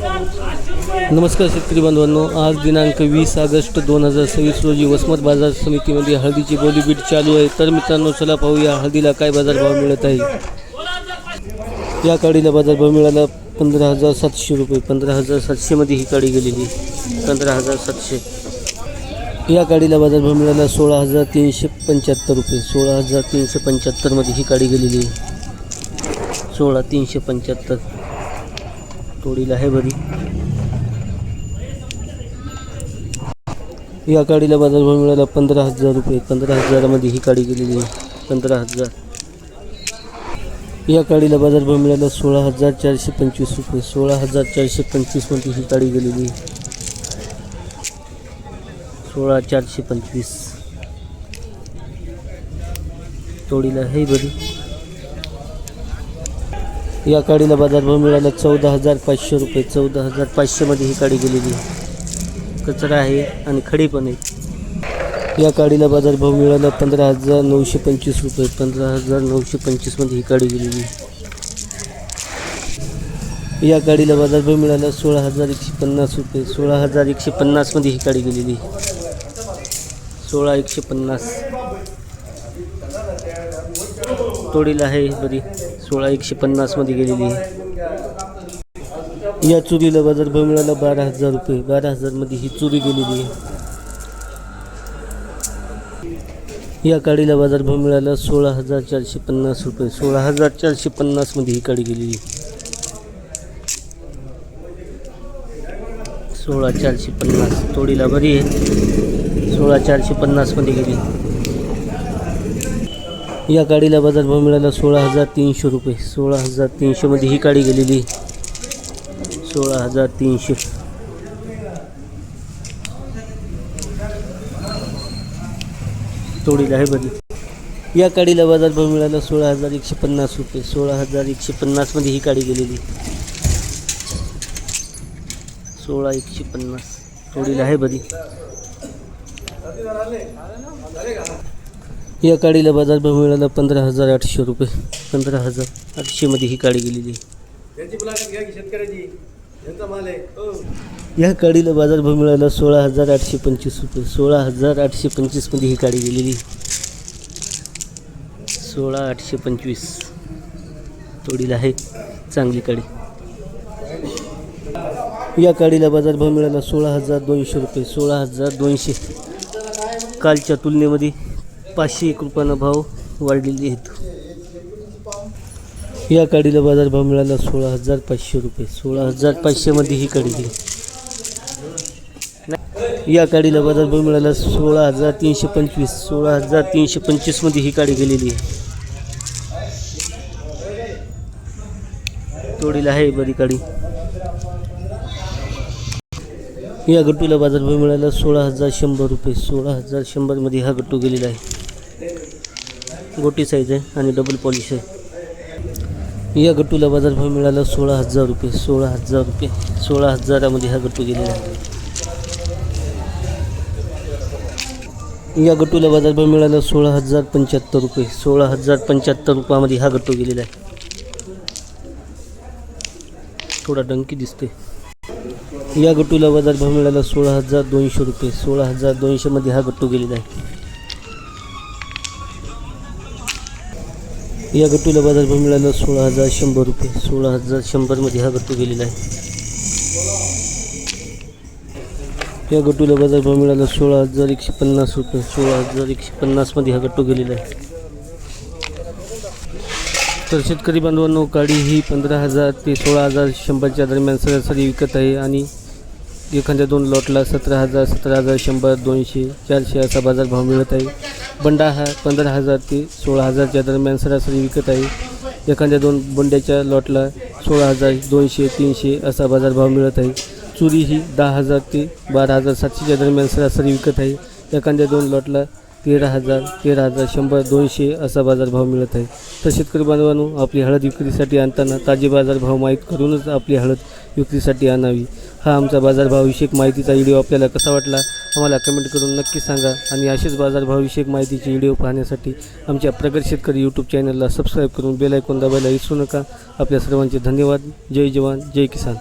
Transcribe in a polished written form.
नमस्कार शेतकरी बांधवांनो, आज दिनांक 20 ऑगस्ट 2026 रोजी वसमत बाजार समितीमध्ये हळदीची बोली बीट चालू आहे। तर मित्रांनो, चला पाहूया हळदीला काय बाजारभाव मिळत आहे। या काडीला बाजारभाव मिळाला 15,700 रुपये। 15,700 मध्ये ही काडी गेलेली 15,700। या काडीला बाजारभाव मिळाला 16,375 रुपये। 16,375 मध्ये ही काडी गेलेली 16,375। तोडीला आहे बरी। या काडीला बाजारभाव मिळाला 15,000 रुपये। 15,000 मध्ये ही काडी गेलेली 15,000। या काडीला बाजारभाव मिळाला 16,425 रुपये। 16,425 मध्ये ही काडी गेलेली 16,425। तोडीला आहे बरी। या काडीला बाजारभाव मिळाला 14,500 रुपये। 14,500 मध्ये ही काडी गेलेली कचरा आहे आणि खडी पण आहे। या काडीला बाजारभाव मिळाला 15,925 रुपये। 15,925 मध्ये ही काडी गेलेली। या काडीला बाजारभाव मिळाला 16,150 रुपये। 16,150 मध्ये ही काडी गेलेली 16,150। तोडीला आहे बरी। 16,150 मध्ये गेलेली। या चुरीला बाजारभाव मिळाला 12,000 रुपये। 12,000 मध्ये ही चुरी गेलेली आहे। या काडीला बाजारभाव मिळाला 16,450 रुपये। 16,450 मध्ये ही काडी गेलेली 16,450। तोडीला बरी आहे। 16,450 मध्ये गेली। या काडीला बाजारभाव मिळाला 16,300 रुपये। 16,300 मध्ये ही काडी गेलेली 16,300। तोडीला आहे बरी। या काडीला बाजारभाव मिळाला 16,150 रुपये। 16,150 मध्ये ही काडी गेलेली 16,150। तोडीला आहे बरी। या काडीला बाजारभाव मिळाला 15,800 रुपये। 15,800 मध्ये ही काडी गेलेली। या काडीला बाजारभाव मिळाला 16,825 रुपये। 16,825 मध्ये ही काडी गेलेली 16,825। तोडीला आहे चांगली काडी। या काडीला बाजारभाव मिळाला 16,200 रुपये। 16,200। कालच्या तुलनेमध्ये 501 रुपयानं भाव वाढलेले आहेत। या काडीला बाजारभाव मिळाला 16,500 रुपये। 16,500 मध्ये ही काडी गेली। या काडीला बाजारभाव मिळाला 16,325। 16,325 मध्ये ही काडी गेलेली आहे। तोडीला आहे बरी काडी। या गट्टूला बाजारभाव मिळाला 16,100 रुपये। 16,100 मध्ये हा गट्टू गेलेला आहे। गोटी साईज आहे आणि डबल पॉलिश आहे। या गट्टूला बाजारभाव मिळाला 16,000 रुपये। 16,000 रुपये। 16,000 मध्ये हा गट्टू गेलेला आहे। या गट्टूला बाजारभाव मिळाला 16,075 रुपये। 16,075 रुपयामध्ये हा गट्टू गेलेला आहे। थोडा डंकी दिसते। या गट्टूला बाजारभाव मिळाला 16,200 रुपये। 16,200 मध्ये हा गट्टू गेलेला आहे। या गट्टूला बाजारभाव मिळाला 16,100 रुपये। 16,100 मध्ये हा गट्टू गेलेला आहे। या गट्टूला बाजारभाव मिळाला 16,150 रुपये। 16,150 मध्ये हा गट्टू गेलेला आहे। तर शेतकरी बांधवांनो, काडी ही 15,000 ते 16,100च्या दरम्यान सरासरी विकत आहे आणि एखाद्या 2 लॉटला 17,000, 17,100, 200, 400 असा बाजारभाव मिळत आहे। बंडा हा 15,000 ते 16,000च्या दरम्यान सरासरी विकत आहे। एखाद्या 2 बंड्याच्या लॉटला 16,000, 200, 300 असा बाजारभाव मिळत आहे। चुरी ही 10,000 ते 12,700च्या दरम्यान सरासरी विकत आहे। एखाद्या 2 लॉटला 13,000, 13,100, 200 असा बाजारभाव मिळत आहे। तर शेतकरी बांधवांनो, आपली हळद विक्रीसाठी आणताना ताजे बाजारभाव माहीत करूनच आपली हळद विक्रीसाठी आणावी। हा आमचा बाजारभावविषयक माहितीचा व्हिडिओ आपल्याला कसा वाटला आम्हाला कमेंट करून नक्की सांगा आणि असेच बाजारभावविषयक माहितीचे व्हिडिओ पाहण्यासाठी आमच्या प्रगत शेतकरी यूट्यूब चॅनलला सबस्क्राईब करून बेल आयकॉन दाबायला विसरू नका। आपल्या सर्वांचे धन्यवाद। जय जवान जय किसान।